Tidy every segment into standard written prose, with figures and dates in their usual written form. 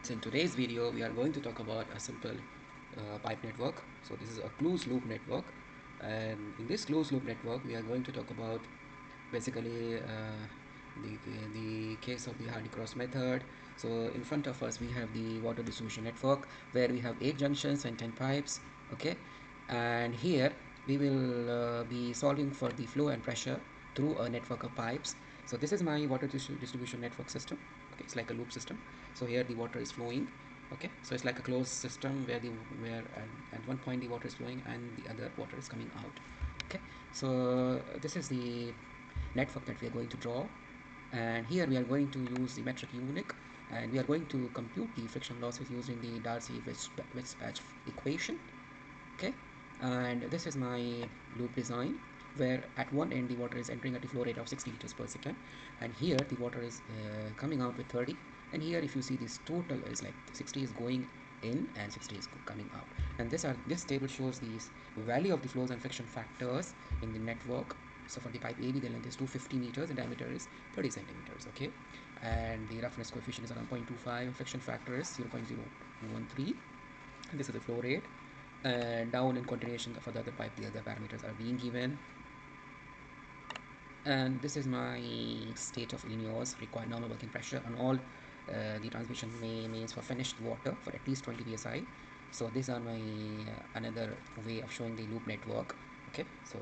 So in today's video we are going to talk about a simple pipe network. So this is a closed loop network, and in this closed loop network we are going to talk about basically the case of the Hardy cross method. So in front of us we have the water distribution network where we have 8 junctions and 10 pipes. Okay, and here we will be solving for the flow and pressure through a network of pipes. So this is my water distribution network system. Okay, it's like a loop system. So here the water is flowing. Okay, so it's like a closed system where at one point the water is flowing and the other water is coming out. Okay, so this is the network that we are going to draw, and here we are going to use the metric unit, and we are going to compute the friction losses using the Darcy-Weisbach equation. Okay, and this is my loop design where at one end the water is entering at the flow rate of 60 liters per second, and here the water is coming out with 30, and here if you see this total is like 60 is going in and 60 is coming out, and this table shows the value of the flows and friction factors in the network. So for the pipe AB the length is 250 meters and diameter is 30 centimeters. Okay, and the roughness coefficient is around 0.25, friction factor is 0.013, and this is the flow rate. And down in continuation for the other pipe the other parameters are being given, and this is my state of Illinois required normal working pressure on all the transmission means for finished water for at least 20 psi. So these are my another way of showing the loop network. Okay, so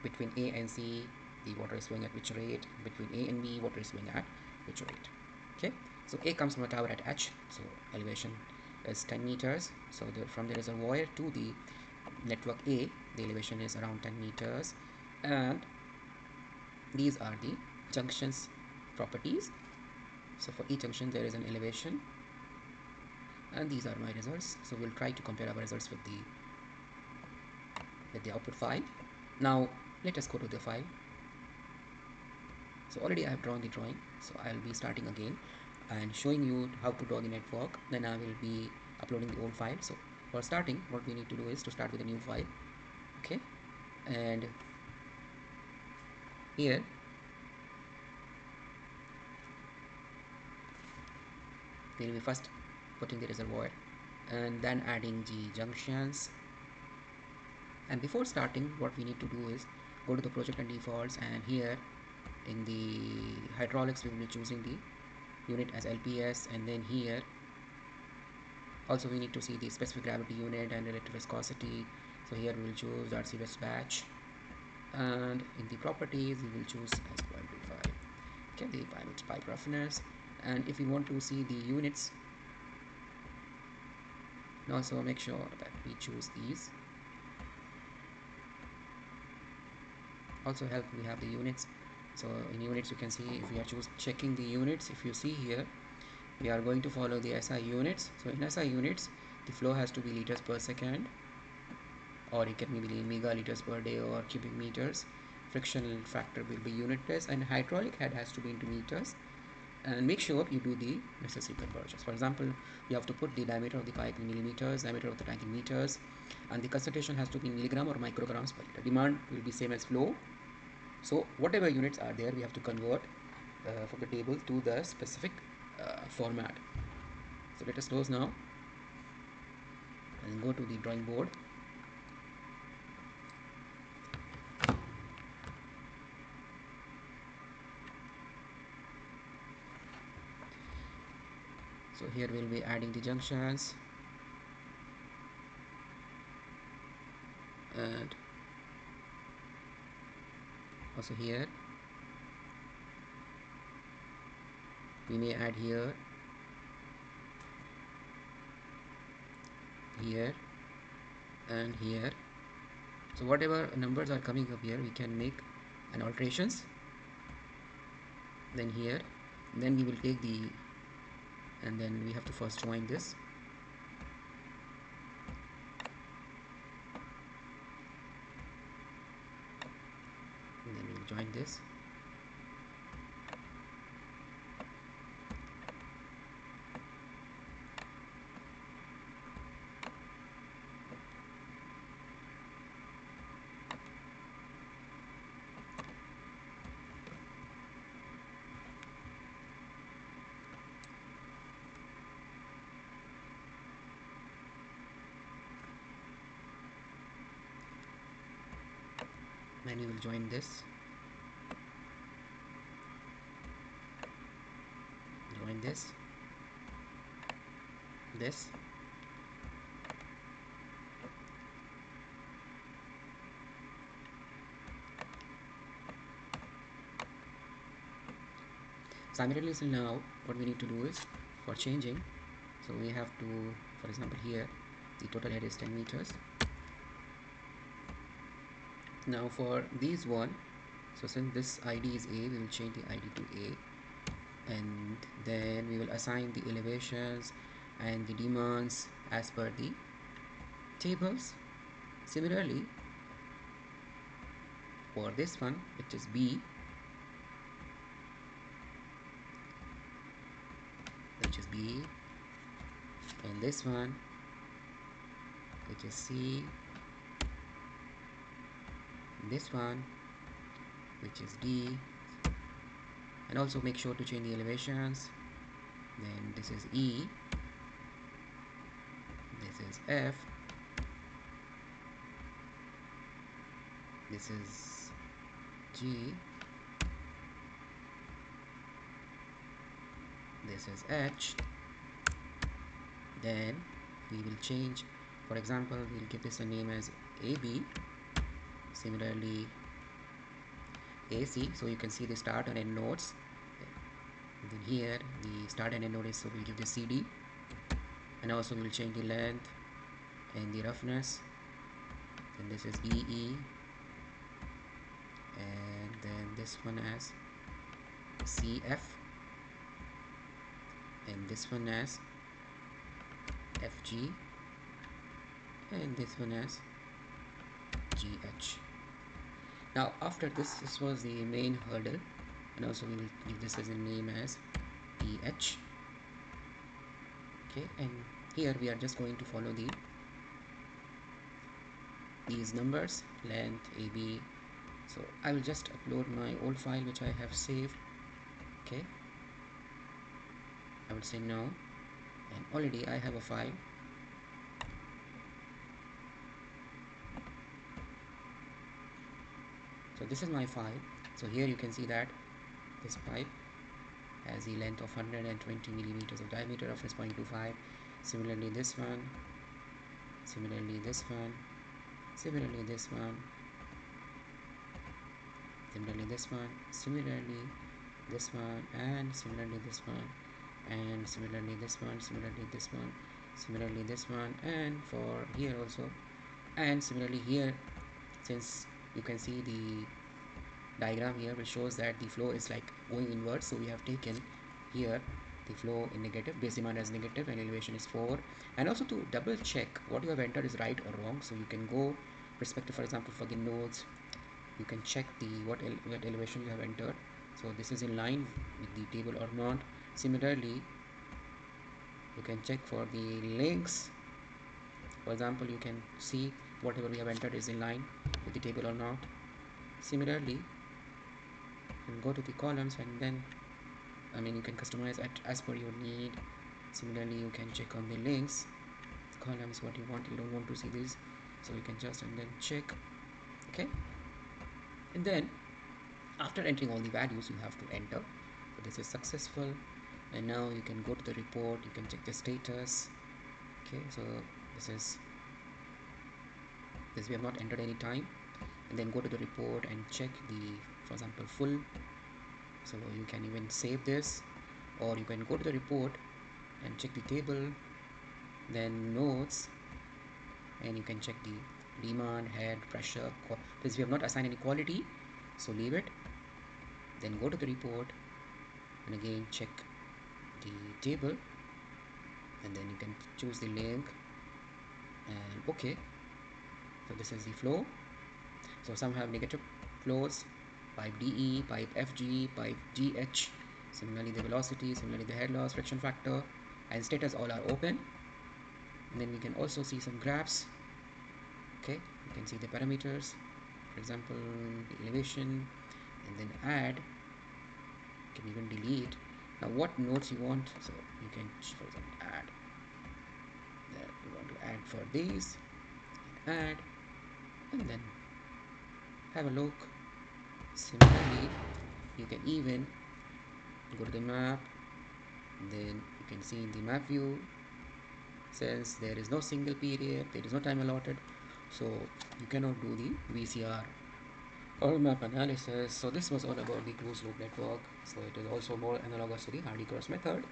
between A and C the water is flowing at which rate, between A and B water is flowing at which rate. Okay, so A comes from a tower at H, so elevation is 10 meters. So from the reservoir to the network A the elevation is around 10 meters, and these are the junctions properties. So for each junction there is an elevation, and these are my results. So we'll try to compare our results with the output file. Now let us go to the file. So already I have drawn the drawing, so I'll be starting again and showing you how to draw the network. Then I will be uploading the old file. So for starting, what we need to do is to start with a new file. Okay, and here we will be first putting the reservoir and then adding the junctions. And before starting, what we need to do is go to the project and defaults, and here in the hydraulics we will be choosing the unit as LPS, and then here also we need to see the specific gravity unit and relative viscosity. So here we will choose Darcy-Weisbach, and in the properties we will choose as equal to 5. Okay, the pipe roughness, and if we want to see the units, also make sure that we choose these. Also help we have the units. So in units you can see if we are checking the units, if you see here we are going to follow the SI units. So in SI units the flow has to be liters per second, or it can be mega liters per day or cubic meters. Frictional factor will be unitless, and hydraulic head has to be into meters. And make sure you do the necessary conversions. For example, you have to put the diameter of the pipe in millimeters, diameter of the tank in meters, and the concentration has to be in milligram or micrograms per liter. Demand will be same as flow. So whatever units are there we have to convert from the table to the specific format. So let us close now and go to the drawing board. So here we'll be adding the junctions, and also here we may add here, here, and here. So whatever numbers are coming up here we can make an alterations. Then here, then we will take the, and then we have to first join this, and then we will join this. then we will join this. Simultaneously now what we need to do is for changing, so we have to, for example here the total head is 10 meters. Now for these one, so since this ID is A, we will change the ID to A, and then we will assign the elevations and the demands as per the tables. Similarly for this one, which is B, and this one which is C, this one which is D, and also make sure to change the elevations. Then this is E, this is F, this is G, this is H. Then we will change, for example we'll give this a name as AB, similarly AC, so you can see the start and end nodes. And then here the start and end node is, so we'll give this CD, and also we'll change the length and the roughness. And this is BE, and then this one as CF, and this one as FG, and this one as GH. Now after this was the main hurdle, and also we will give this as a name as PH. Okay, and here we are just going to follow these numbers, length, AB. So I will just upload my old file which I have saved. Okay, I would say no, and already I have a file. So this is my file. So here you can see that this pipe has the length of 120 millimeters of diameter of 0.25. Similarly this one, similarly this one, similarly this one, similarly this one, similarly this one, and similarly this one, and similarly this one, similarly this one, similarly this one, and for here also, and similarly here. Since you can see the diagram here which shows that the flow is like going inwards, so we have taken here the flow in negative, base demand as negative, and elevation is 4. And also to double check what you have entered is right or wrong, so you can go respective, for example for the nodes, you can check the what elevation you have entered, so this is in line with the table or not. Similarly you can check for the links, for example you can see whatever we have entered is in line with the table or not. Similarly you can go to the columns, and then you can customize it as per your need. Similarly you can check on the links, columns, what you want, you don't want to see this, so you can just and then check. Okay, and then after entering all the values you have to enter, so this is successful, and now you can go to the report, you can check the status. Okay, so this we have not entered any time, and then go to the report and check the, for example, full. So you can even save this, or you can go to the report and check the table, then notes, and you can check the demand, head, pressure. This we have not assigned any quality, so leave it. Then go to the report and again check the table, and then you can choose the link, and okay. So this is the flow. So some have negative flows, pipe DE, pipe FG, pipe GH. Similarly the velocity, similarly the head loss, friction factor, and status all are open. And then we can also see some graphs. Okay, you can see the parameters, for example the elevation, and then add, you can even delete. Now what nodes you want, so you can, for example, add that you want to add for these, add, and then have a look. Similarly, you can even go to the map, then you can see in the map view, since there is no single period, there is no time allotted, so you cannot do the VCR or map analysis. So this was all about the closed loop network. So it is also more analogous to the Hardy cross method.